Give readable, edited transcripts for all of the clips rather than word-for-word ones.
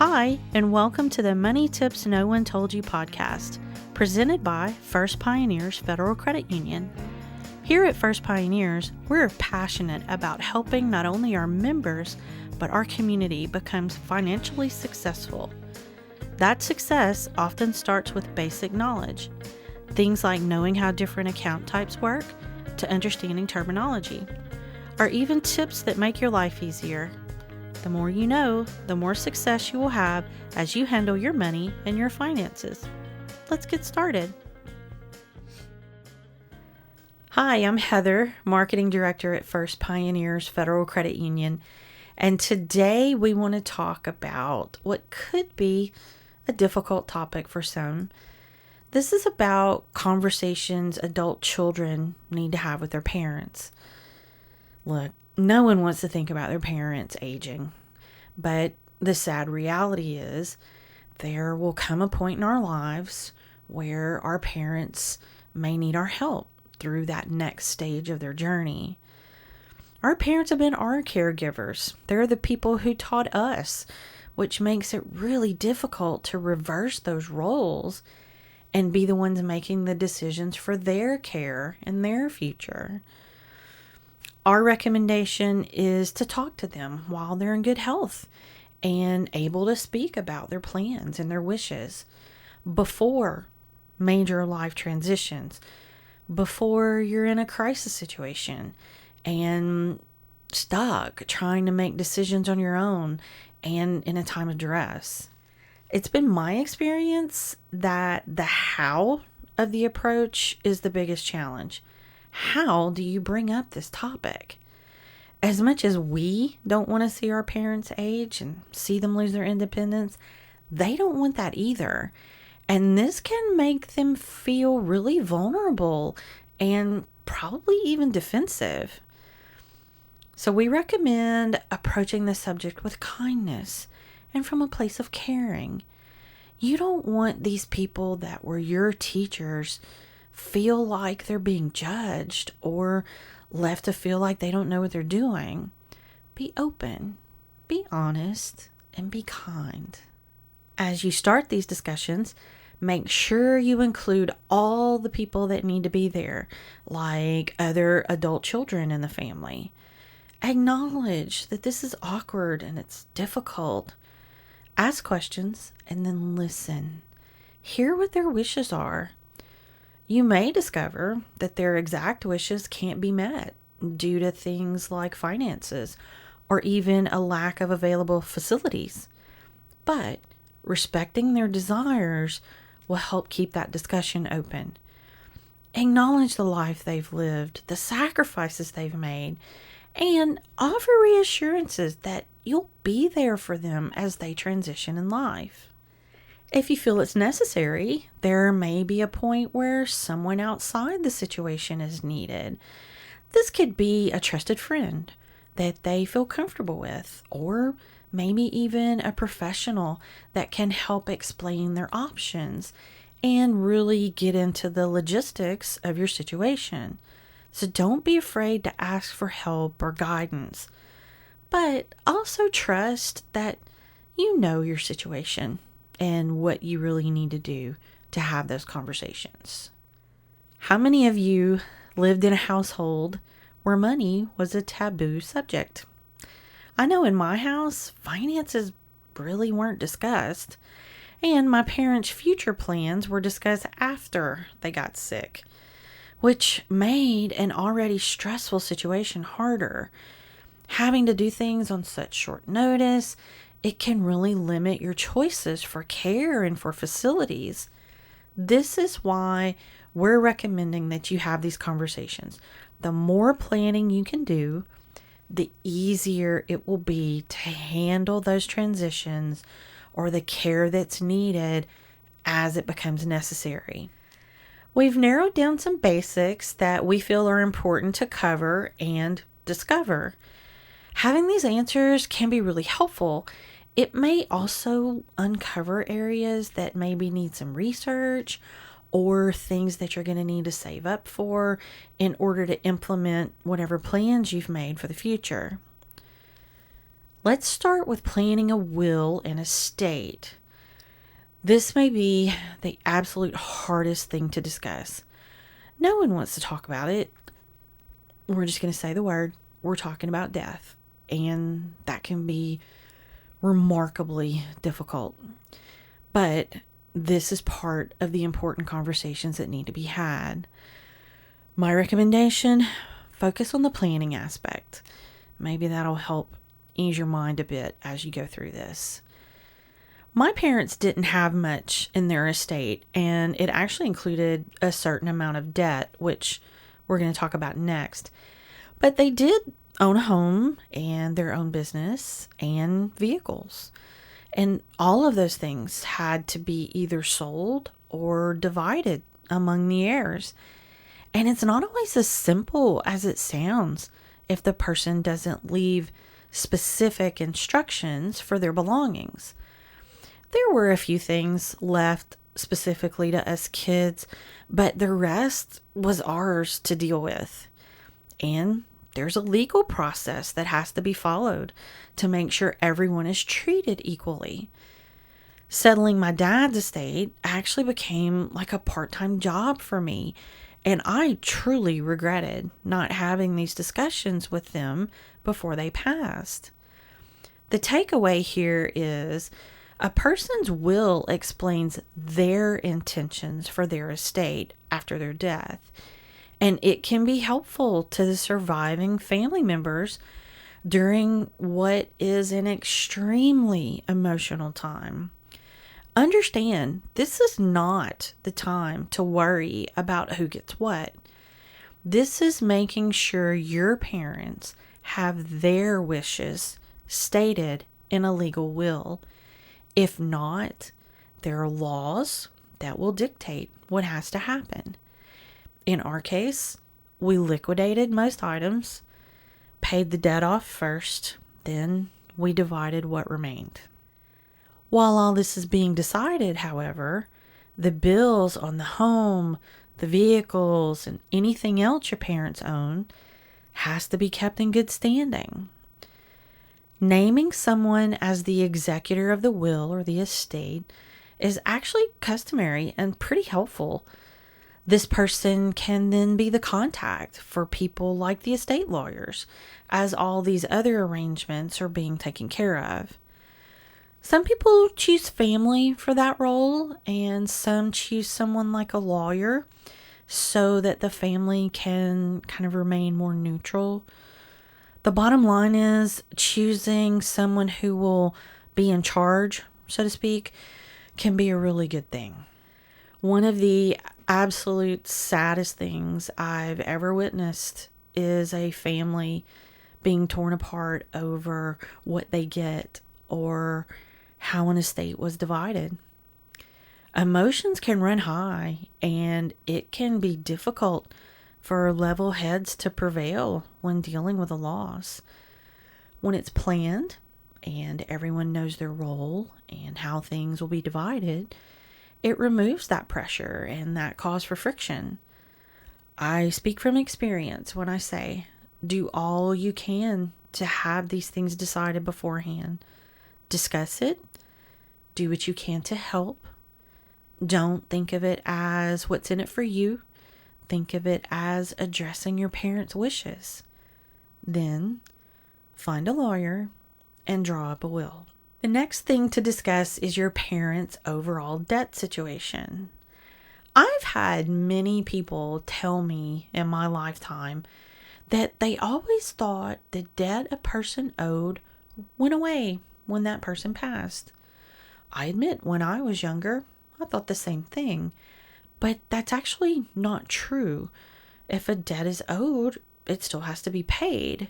Hi, and welcome to the Money Tips No One Told You podcast, presented by First Pioneers Federal Credit Union. Here at First Pioneers, we're passionate about helping not only our members, but our community becomes financially successful. That success often starts with basic knowledge, things like knowing how different account types work, to understanding terminology, or even tips that make your life easier. The more you know, the more success you will have as you handle your money and your finances. Let's get started. Hi, I'm Heather, Marketing Director at First Pioneers Federal Credit Union, and today we want to talk about what could be a difficult topic for some. This is about conversations adult children need to have with their parents. Look, no one wants to think about their parents aging, but the sad reality is there will come a point in our lives where our parents may need our help through that next stage of their journey. Our parents have been our caregivers. They're the people who taught us, which makes it really difficult to reverse those roles and be the ones making the decisions for their care and their future. Our recommendation is to talk to them while they're in good health and able to speak about their plans and their wishes before major life transitions, before you're in a crisis situation and stuck trying to make decisions on your own and in a time of duress. It's been my experience that the how of the approach is the biggest challenge. How do you bring up this topic? As much as we don't want to see our parents age and see them lose their independence, they don't want that either. And this can make them feel really vulnerable and probably even defensive. So we recommend approaching the subject with kindness and from a place of caring. You don't want these people that were your teachers feel like they're being judged or left to feel like they don't know what they're doing. Be open, be honest, and be kind. As you start these discussions, make sure you include all the people that need to be there, like other adult children in the family. Acknowledge that this is awkward and it's difficult. Ask questions and then listen. Hear what their wishes are. You may discover that their exact wishes can't be met due to things like finances or even a lack of available facilities. But respecting their desires will help keep that discussion open. Acknowledge the life they've lived, the sacrifices they've made, and offer reassurances that you'll be there for them as they transition in life. If you feel it's necessary, there may be a point where someone outside the situation is needed. This could be a trusted friend that they feel comfortable with, or maybe even a professional that can help explain their options and really get into the logistics of your situation. So don't be afraid to ask for help or guidance, but also trust that you know your situation and what you really need to do to have those conversations. How many of you lived in a household where money was a taboo subject? I know in my house, finances really weren't discussed, and my parents' future plans were discussed after they got sick, which made an already stressful situation harder. Having to do things on such short notice, it can really limit your choices for care and for facilities. This is why we're recommending that you have these conversations. The more planning you can do, the easier it will be to handle those transitions or the care that's needed as it becomes necessary. We've narrowed down some basics that we feel are important to cover and discover. Having these answers can be really helpful. It may also uncover areas that maybe need some research or things that you're going to need to save up for in order to implement whatever plans you've made for the future. Let's start with planning a will and estate. This may be the absolute hardest thing to discuss. No one wants to talk about it. We're just going to say the word. We're talking about death. And that can be remarkably difficult. But this is part of the important conversations that need to be had. My recommendation, focus on the planning aspect. Maybe that'll help ease your mind a bit as you go through this. My parents didn't have much in their estate, and it actually included a certain amount of debt, which we're going to talk about next. But they did own a home and their own business and vehicles. And all of those things had to be either sold or divided among the heirs. And it's not always as simple as it sounds if the person doesn't leave specific instructions for their belongings. There were a few things left specifically to us kids, but the rest was ours to deal with. And there's a legal process that has to be followed to make sure everyone is treated equally. Settling my dad's estate actually became like a part-time job for me, and I truly regretted not having these discussions with them before they passed. The takeaway here is a person's will explains their intentions for their estate after their death, and it can be helpful to the surviving family members during what is an extremely emotional time. Understand, this is not the time to worry about who gets what. This is making sure your parents have their wishes stated in a legal will. If not, there are laws that will dictate what has to happen. In our case, we liquidated most items, paid the debt off first, then we divided what remained. While all this is being decided, however, the bills on the home, the vehicles, and anything else your parents own has to be kept in good standing. Naming someone as the executor of the will or the estate is actually customary and pretty helpful. This person can then be the contact for people like the estate lawyers, as all these other arrangements are being taken care of. Some people choose family for that role, and some choose someone like a lawyer so that the family can kind of remain more neutral. The bottom line is choosing someone who will be in charge, so to speak, can be a really good thing. One of the absolute saddest things I've ever witnessed is a family being torn apart over what they get or how an estate was divided. Emotions can run high, and it can be difficult for level heads to prevail when dealing with a loss. When it's planned and everyone knows their role and how things will be divided, it removes that pressure and that cause for friction. I speak from experience when I say, do all you can to have these things decided beforehand. Discuss it. Do what you can to help. Don't think of it as what's in it for you. Think of it as addressing your parents' wishes. Then, find a lawyer and draw up a will. The next thing to discuss is your parents' overall debt situation. I've had many people tell me in my lifetime that they always thought the debt a person owed went away when that person passed. I admit, when I was younger, I thought the same thing, but that's actually not true. If a debt is owed, it still has to be paid.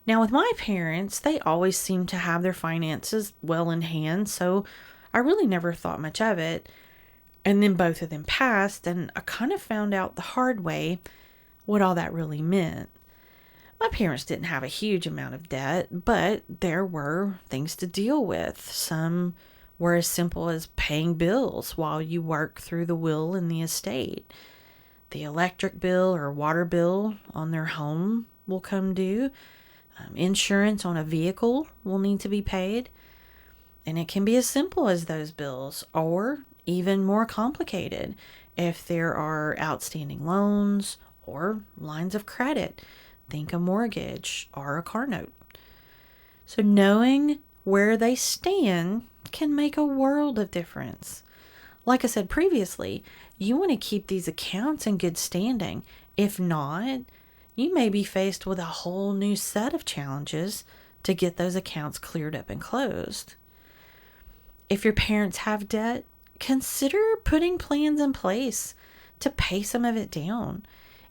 Now, with my parents, they always seemed to have their finances well in hand, so I really never thought much of it. And then both of them passed, and I kind of found out the hard way what all that really meant. My parents didn't have a huge amount of debt, but there were things to deal with. Some were as simple as paying bills while you work through the will and the estate. The electric bill or water bill on their home will come due. Insurance on a vehicle will need to be paid, and it can be as simple as those bills, or even more complicated if there are outstanding loans or lines of credit. Think a mortgage or a car note. So knowing where they stand can make a world of difference. Like I said previously, you want to keep these accounts in good standing. If not, you may be faced with a whole new set of challenges to get those accounts cleared up and closed. If your parents have debt, consider putting plans in place to pay some of it down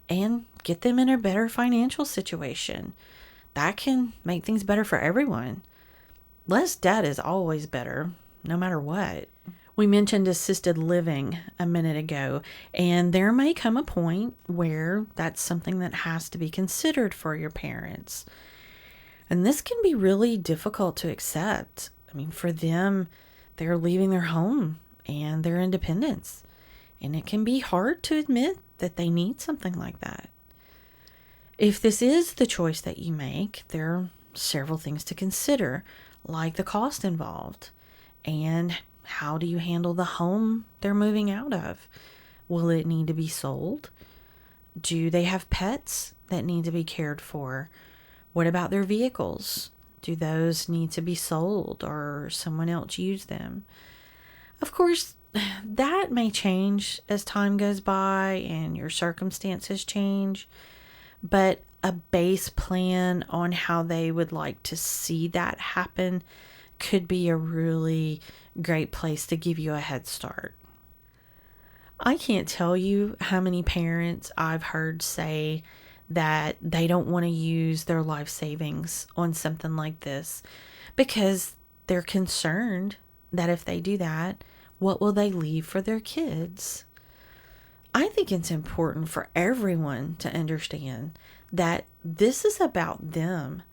and get them in a better financial situation. That can make things better for everyone. Less debt is always better, no matter what. We mentioned assisted living a minute ago, and there may come a point where that's something that has to be considered for your parents. And this can be really difficult to accept. I mean, for them, they're leaving their home and their independence, and it can be hard to admit that they need something like that. If this is the choice that you make, there are several things to consider, like the cost involved and how do you handle the home they're moving out of? Will it need to be sold? Do they have pets that need to be cared for? What about their vehicles? Do those need to be sold or someone else use them? Of course, that may change as time goes by and your circumstances change, but a base plan on how they would like to see that happen could be a really great place to give you a head start. I can't tell you how many parents I've heard say that they don't want to use their life savings on something like this because they're concerned that if they do that, what will they leave for their kids? I think it's important for everyone to understand that this is about them.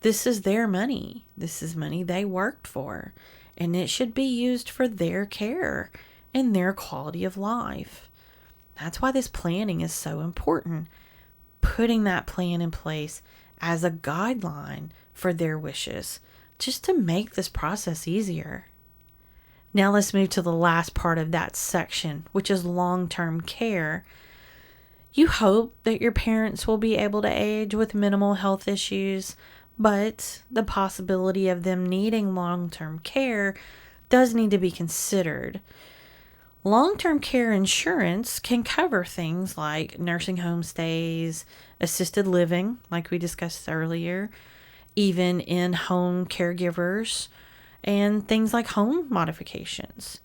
This is their money. This is money they worked for, and it should be used for their care and their quality of life. That's why this planning is so important. Putting that plan in place as a guideline for their wishes, just to make this process easier. Now let's move to the last part of that section, which is long-term care. You hope that your parents will be able to age with minimal health issues, but the possibility of them needing long-term care does need to be considered. Long-term care insurance can cover things like nursing home stays, assisted living, like we discussed earlier, even in-home caregivers, and things like home modifications.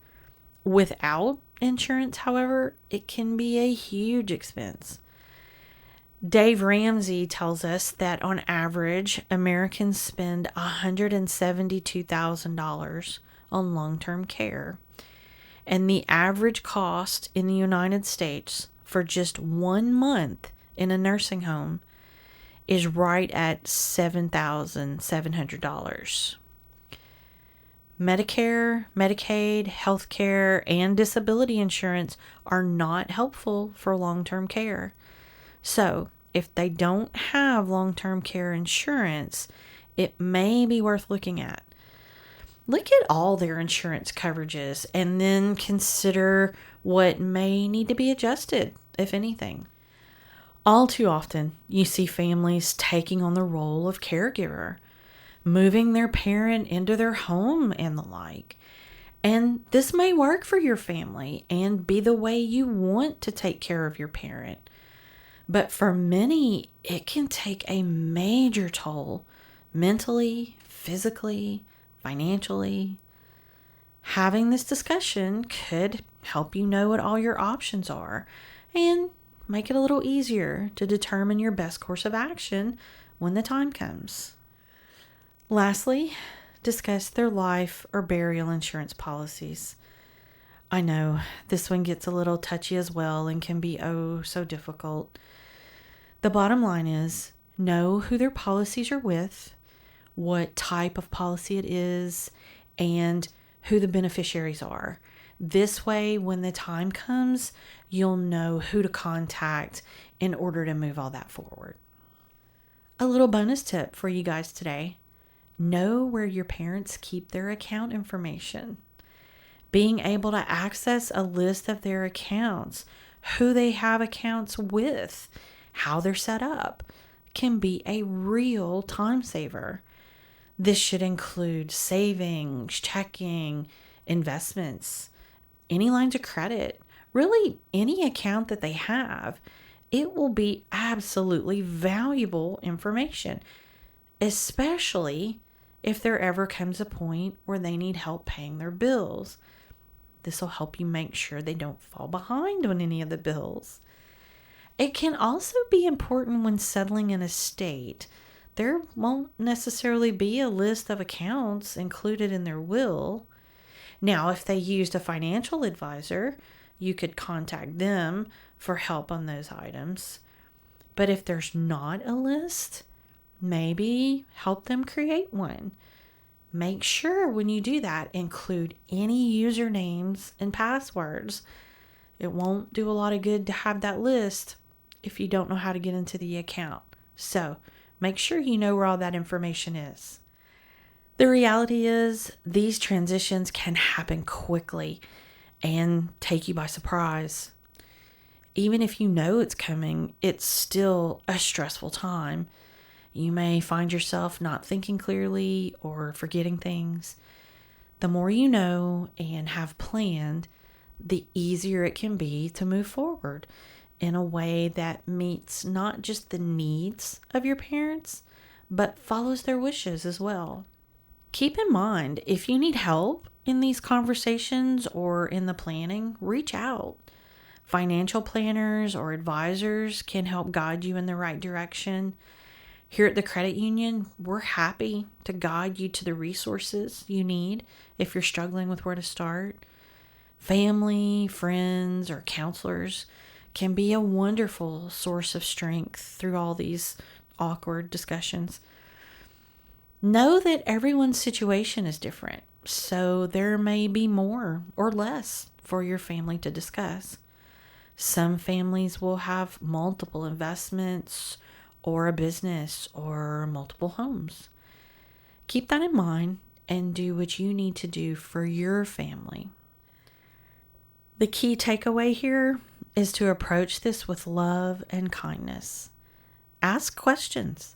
Without insurance, however, it can be a huge expense. Dave Ramsey tells us that on average, Americans spend $172,000 on long-term care. And the average cost in the United States for just 1 month in a nursing home is right at $7,700. Medicare, Medicaid, healthcare, and disability insurance are not helpful for long-term care. So, if they don't have long-term care insurance, it may be worth looking at. Look at all their insurance coverages and then consider what may need to be adjusted, if anything. All too often, you see families taking on the role of caregiver, moving their parent into their home and the like. And this may work for your family and be the way you want to take care of your parent. But for many, it can take a major toll mentally, physically, financially. Having this discussion could help you know what all your options are and make it a little easier to determine your best course of action when the time comes. Lastly, discuss their life or burial insurance policies. I know this one gets a little touchy as well and can be so difficult. The bottom line is know who their policies are with, what type of policy it is, and who the beneficiaries are. This way, when the time comes, you'll know who to contact in order to move all that forward. A little bonus tip for you guys today: know where your parents keep their account information. Being able to access a list of their accounts, who they have accounts with, how they're set up, can be a real time saver. This should include savings, checking, investments, any lines of credit, really any account that they have. It will be absolutely valuable information, especially if there ever comes a point where they need help paying their bills. This will help you make sure they don't fall behind on any of the bills. It can also be important when settling an estate. There won't necessarily be a list of accounts included in their will. Now, if they used a financial advisor, you could contact them for help on those items. But if there's not a list, maybe help them create one. Make sure when you do that, include any usernames and passwords. It won't do a lot of good to have that list if you don't know how to get into the account. So make sure you know where all that information is. The reality is these transitions can happen quickly and take you by surprise. Even if you know it's coming, it's still a stressful time. You may find yourself not thinking clearly or forgetting things. The more you know and have planned, the easier it can be to move forward in a way that meets not just the needs of your parents, but follows their wishes as well. Keep in mind, if you need help in these conversations or in the planning, reach out. Financial planners or advisors can help guide you in the right direction. Here at the credit union, we're happy to guide you to the resources you need if you're struggling with where to start. Family, friends, or counselors can be a wonderful source of strength through all these awkward discussions. Know that everyone's situation is different, so there may be more or less for your family to discuss. Some families will have multiple investments or a business or multiple homes. Keep that in mind and do what you need to do for your family. The key takeaway here is to approach this with love and kindness. Ask questions.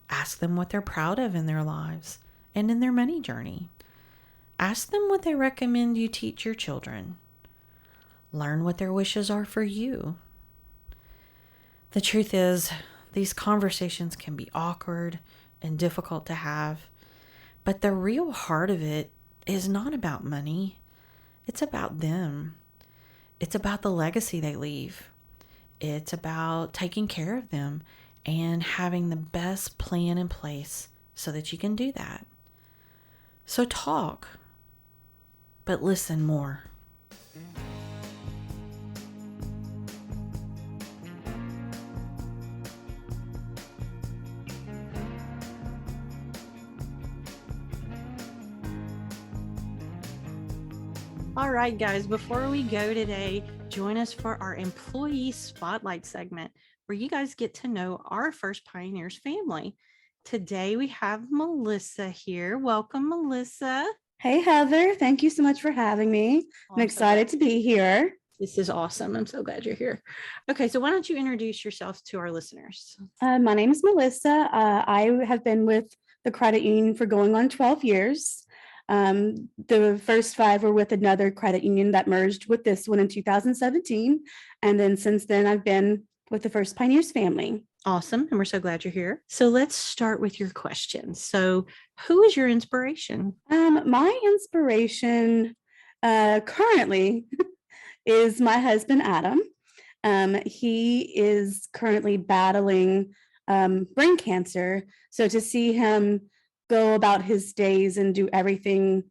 Ask them what they're proud of in their lives and in their money journey. Ask them what they recommend you teach your children. Learn what their wishes are for you. The truth is, these conversations can be awkward and difficult to have, but the real heart of it is not about money. It's about them. It's about the legacy they leave. It's about taking care of them and having the best plan in place so that you can do that. So talk, but listen more. All right, guys, before we go today, join us for our employee spotlight segment where you guys get to know our First Pioneers family. Today we have Melissa here. Welcome, Melissa. Hey, Heather. Thank you so much for having me. I'm excited to be here. This is awesome. I'm so glad you're here. Okay, so why don't you introduce yourself to our listeners? My name is Melissa. I have been with the credit union for going on 12 years. The first 5 were with another credit union that merged with this one in 2017. And then since then, I've been with the First Pioneers family. Awesome. And we're so glad you're here. So let's start with your question. So who is your inspiration? My inspiration currently is my husband, Adam. He is currently battling brain cancer. So to see him go about his days and do everything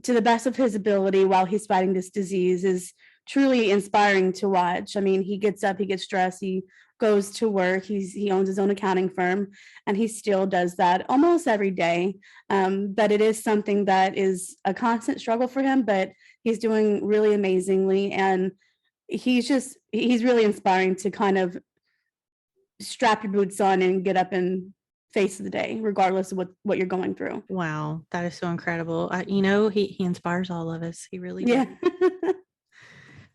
to the best of his ability while he's fighting this disease is truly inspiring to watch. I mean, he gets up, he gets dressed, he goes to work, he owns his own accounting firm, and he still does that almost every day. But it is something that is a constant struggle for him, but he's doing really amazingly. And he's really inspiring to kind of strap your boots on and get up and face of the day, regardless of what you're going through. Wow, that is so incredible. He inspires all of us. He really does. Yeah.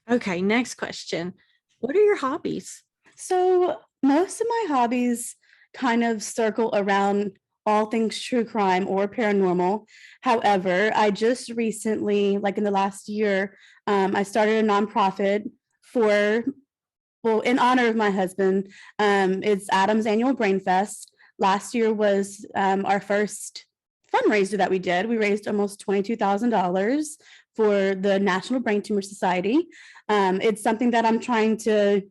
Okay, next question. What are your hobbies? So most of my hobbies kind of circle around all things true crime or paranormal. However, I just recently, like in the last year, I started a nonprofit for, well, in honor of my husband. It's Adam's annual Brain Fest. Last year was our first fundraiser that we did. We raised almost $22,000 for the National Brain Tumor Society. It's something that I'm trying to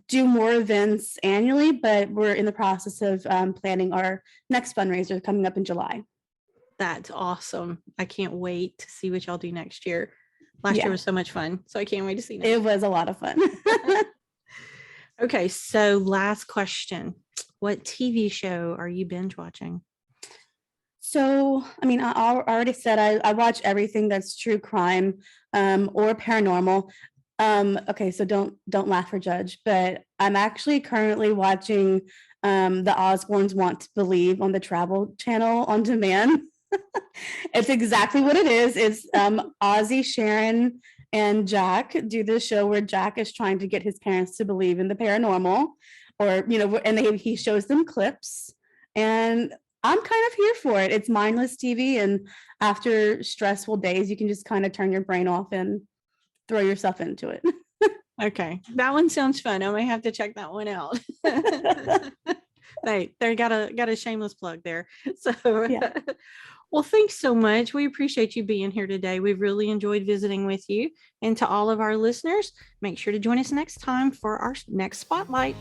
do more events annually, but we're in the process of planning our next fundraiser coming up in July. That's awesome. I can't wait to see what y'all do next year. Last year was so much fun, so I can't wait to see next year. It was a lot of fun. Okay, so last question. What TV show are you binge watching? So, I mean, I already said I watch everything that's true crime or paranormal. Okay, so don't laugh or judge, but I'm actually currently watching The Osbournes Want to Believe on the Travel Channel on demand. It's exactly what it is. It's Ozzy, Sharon, and Jack do this show where Jack is trying to get his parents to believe in the paranormal, or and he shows them clips, and I'm kind of here for it. It's mindless TV, and after stressful days, you can just kind of turn your brain off and throw yourself into it. Okay, that one sounds fun. I might have to check that one out. They got a shameless plug there. So, yeah. Well, thanks so much. We appreciate you being here today. We've really enjoyed visiting with you. And to all of our listeners, make sure to join us next time for our next Spotlight.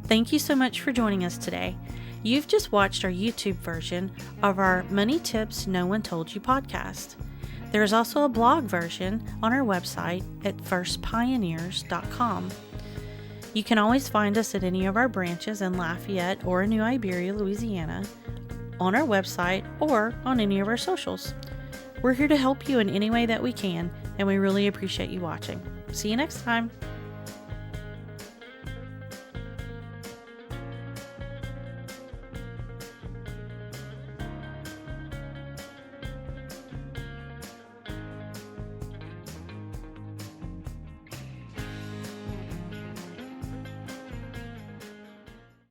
Thank you so much for joining us today. You've just watched our YouTube version of our Money Tips No One Told You podcast. There is also a blog version on our website at firstpioneers.com. You can always find us at any of our branches in Lafayette or New Iberia, Louisiana, on our website or on any of our socials. We're here to help you in any way that we can, and we really appreciate you watching. See you next time.